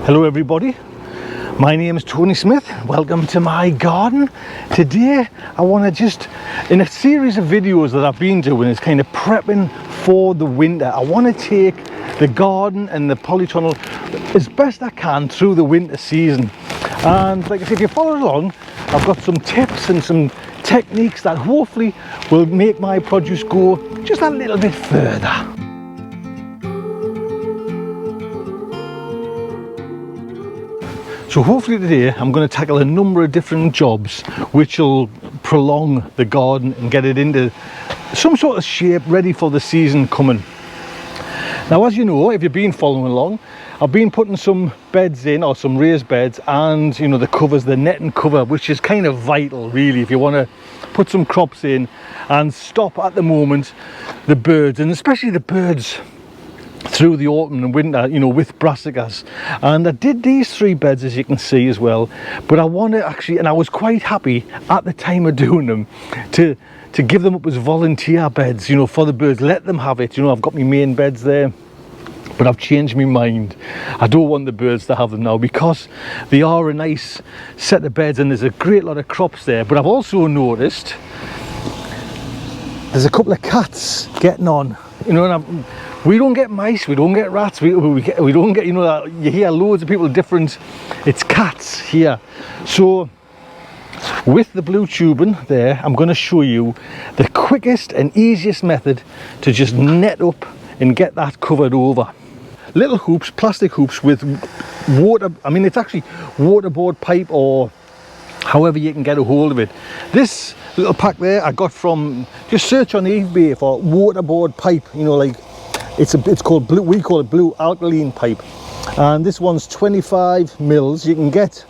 Hello everybody, my name is Tony Smith. Welcome to my garden. Today I want to just, in a series of videos that I've been doing, is kind of prepping for the winter. I want to take the garden and the polytunnel as best I can through the winter season. And like I said, if you follow along, I've got some tips and some techniques that hopefully will make my produce go just a little bit further. So hopefully today I'm going to tackle a number of different jobs which will prolong the garden and get it into some sort of shape ready for the season coming. Now, as you know, if you've been following along, I've been putting some beds in, or some raised beds, and you know, the covers, the netting cover, which is kind of vital really if you want to put some crops in and stop at the moment the birds, and especially the birds through the autumn and winter, you know, with brassicas. And I did these 3 beds, as you can see, as well, but I want to actually, and I was quite happy at the time of doing them to give them up as volunteer beds, you know, for the birds. Let them have it. You know, I've got my main beds there, but I've changed my mind. I don't want the birds to have them now, because they are a nice set of beds and there's a great lot of crops there. But I've also noticed there's a couple of cats getting on, you know, and we don't get mice, we don't get rats, we don't get, you know, you hear loads of people different, it's cats here. So with the blue tubing there, I'm going to show you the quickest and easiest method to just net up and get that covered over. Little hoops, plastic hoops with water, I mean it's actually waterboard pipe, or however you can get a hold of it. This little pack there I got from, just search on eBay for waterboard pipe, you know, like it's called blue, we call it blue alkaline pipe, and this one's 25 mils. You can get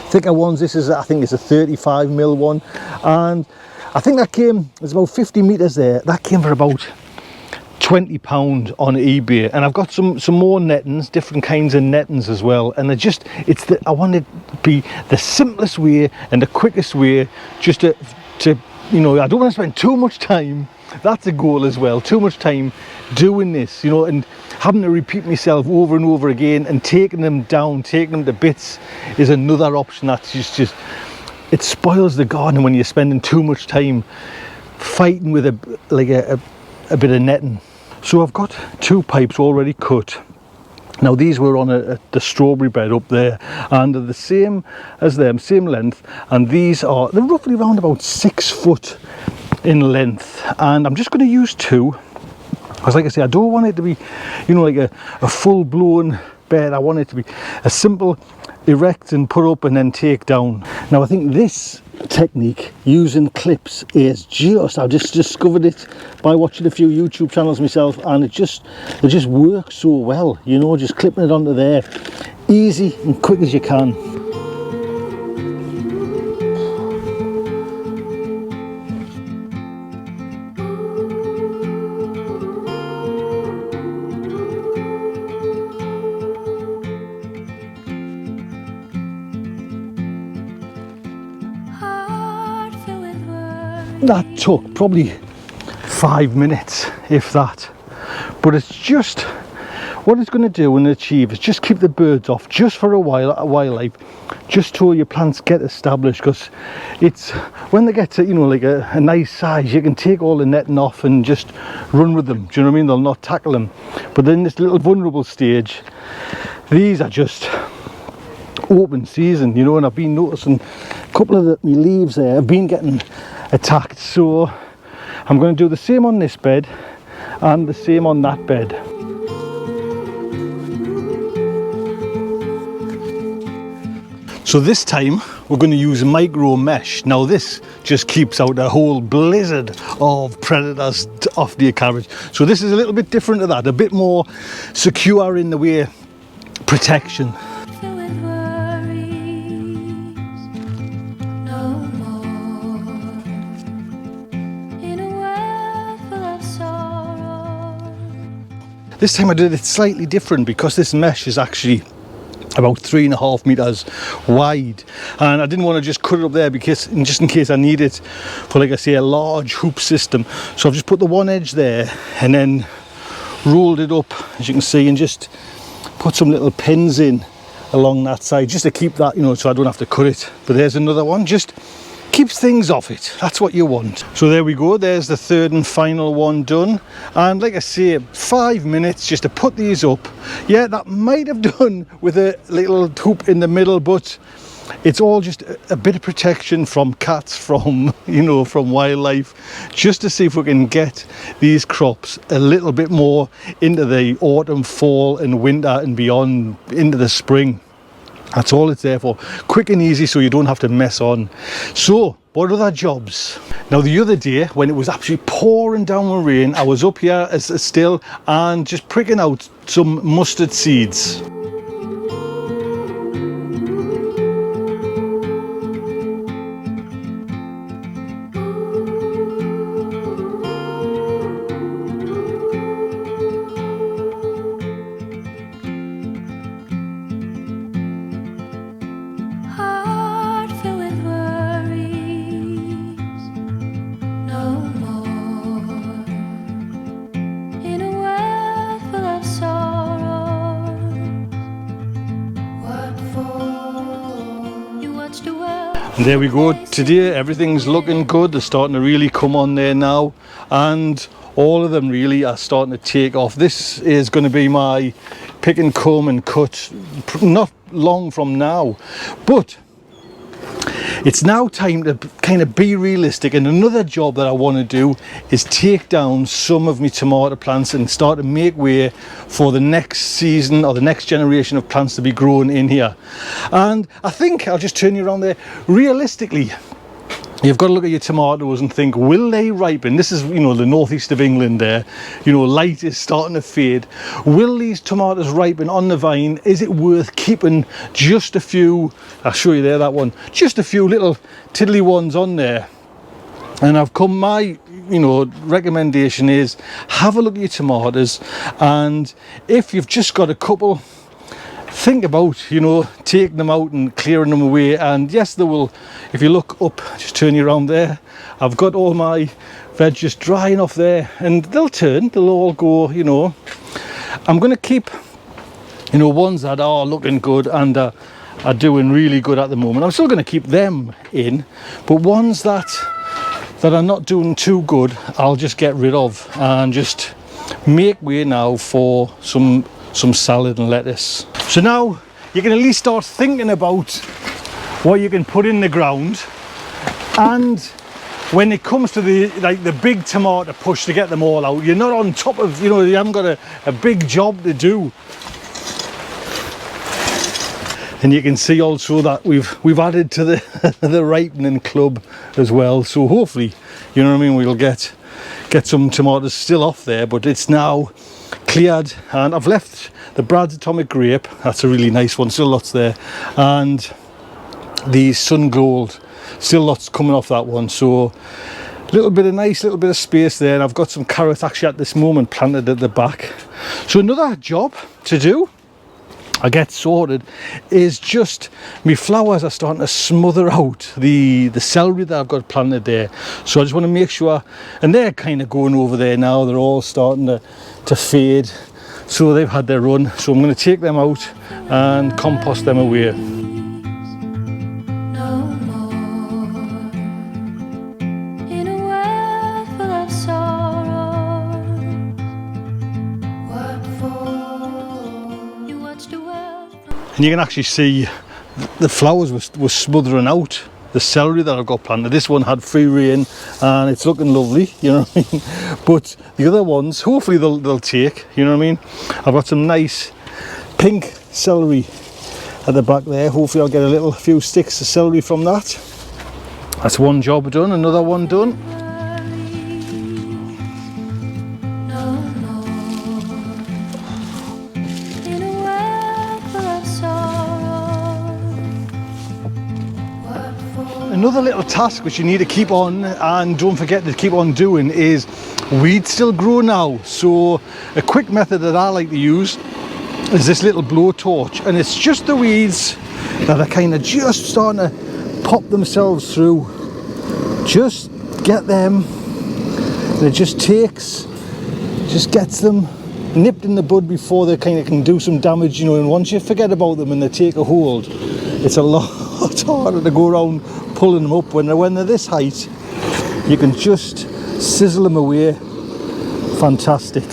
thicker ones. This is, I think it's a 35 mil one, and I think that came, there's about 50 meters there, that came for about £20 on eBay. And I've got some more nettings, different kinds of nettings as well, and I want it to be the simplest way and the quickest way, just to you know, I don't want to spend too much time. That's a goal as well, too much time doing this, you know, and having to repeat myself over and over again, and taking them down, taking them to bits is another option. That's just it spoils the garden when you're spending too much time fighting with a bit of netting. So I've got 2 pipes already cut. Now these were on the strawberry bed up there, and they're the same as them, same length, and they're roughly around about 6 foot in length, and I'm just going to use 2, because like I say, I don't want it to be, you know, like a full-blown bed. I want it to be a simple erect and put up and then take down. Now I think this technique using clips is just, I've just discovered it by watching a few YouTube channels myself, and it just works so well, you know, just clipping it onto there, easy and quick as you can. That took probably 5 minutes, if that, but it's just, what it's going to do and achieve is just keep the birds off just for a while, just till your plants get established, because it's when they get to, you know, like a nice size, you can take all the netting off and just run with them. Do you know what I mean? They'll not tackle them. But then this little vulnerable stage, these are just open season, you know, and I've been noticing a couple of my leaves there have been getting attacked. So I'm going to do the same on this bed and the same on that bed. So this time we're going to use micro mesh. Now this just keeps out a whole blizzard of predators off the cabbage. So this is a little bit different to that, a bit more secure in the way protection. This time I did it slightly different, because this mesh is actually about 3.5 meters wide, and I didn't want to just cut it up there because just in case I need it for, like I say, a large hoop system. So I've just put the one edge there and then rolled it up, as you can see, and just put some little pins in along that side just to keep that, you know, so I don't have to cut it. But there's another one, just keeps things off it. That's what you want. So there we go, there's the third and final one done. And like I say, 5 minutes just to put these up. Yeah, that might have done with a little hoop in the middle, but it's all just a bit of protection from cats, from, you know, from wildlife, just to see if we can get these crops a little bit more into the autumn, fall and winter and beyond, into the spring. That's all it's there for. Quick and easy, so you don't have to mess on. So what other jobs? Now the other day when it was absolutely pouring down with rain, I was up here still and just pricking out some mustard seeds. And there we go, today everything's looking good. They're starting to really come on there now, and all of them really are starting to take off. This is going to be my pick and comb and cut not long from now, but it's now time to kind of be realistic. And another job that I want to do is take down some of my tomato plants and start to make way for the next season or the next generation of plants to be grown in here. And I think I'll just turn you around there. Realistically, you've got to look at your tomatoes and think, will they ripen? This is, you know, the northeast of England there. You know, light is starting to fade. Will these tomatoes ripen on the vine? Is it worth keeping just a few, I'll show you there, that one, just a few little tiddly ones on there? And my, you know, recommendation is have a look at your tomatoes, and if you've just got a couple, think about, you know, taking them out and clearing them away. And yes, they will, if you look up, just turn you around there, I've got all my veg just drying off there, and they'll all go, you know. I'm going to keep, you know, ones that are looking good and are doing really good at the moment. I'm still going to keep them in, but ones that are not doing too good, I'll just get rid of and just make way now for some salad and lettuce. So now you can at least start thinking about what you can put in the ground, and when it comes to the big tomato push to get them all out, you're not on top of, you know, you haven't got a big job to do. And you can see also that we've added to the ripening club as well, so hopefully, you know what I mean, we'll get some tomatoes still off there, but it's now cleared. And I've left the Brad's Atomic Grape, that's a really nice one, still lots there, and the Sun Gold, still lots coming off that one. So a little bit of space there, and I've got some carrots actually at this moment planted at the back. So another job to do, I get sorted, is just my flowers are starting to smother out the celery that I've got planted there. So I just want to make sure, and they're kind of going over there now, they're all starting to fade, so they've had their run. So I'm going to take them out and compost them away. And you can actually see the flowers were smothering out the celery that I've got planted. This one had free rein and it's looking lovely, you know what I mean? But the other ones, hopefully they'll take, you know what I mean? I've got some nice pink celery at the back there. Hopefully I'll get a few sticks of celery from that. That's one job done, another one done. Another little task which you need to keep on, and don't forget to keep on doing, is weeds still grow now. So a quick method that I like to use is this little blowtorch, and it's just the weeds that are kind of just starting to pop themselves through. Just get them, and it just gets them nipped in the bud before they kind of can do some damage, you know, and once you forget about them and they take a hold, it's a lot harder to go around pulling them up. When they're this height, you can just sizzle them away. Fantastic.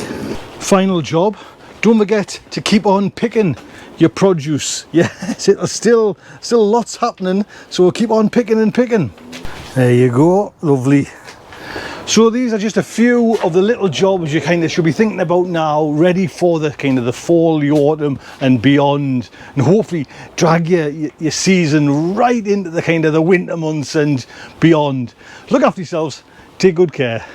Final job, don't forget to keep on picking your produce. Yes, it's still lots happening, so keep on picking and picking. There you go, lovely. So these are just a few of the little jobs you kind of should be thinking about now, ready for the kind of the fall, the autumn and beyond, and hopefully drag your season right into the kind of the winter months and beyond. Look after yourselves, take good care.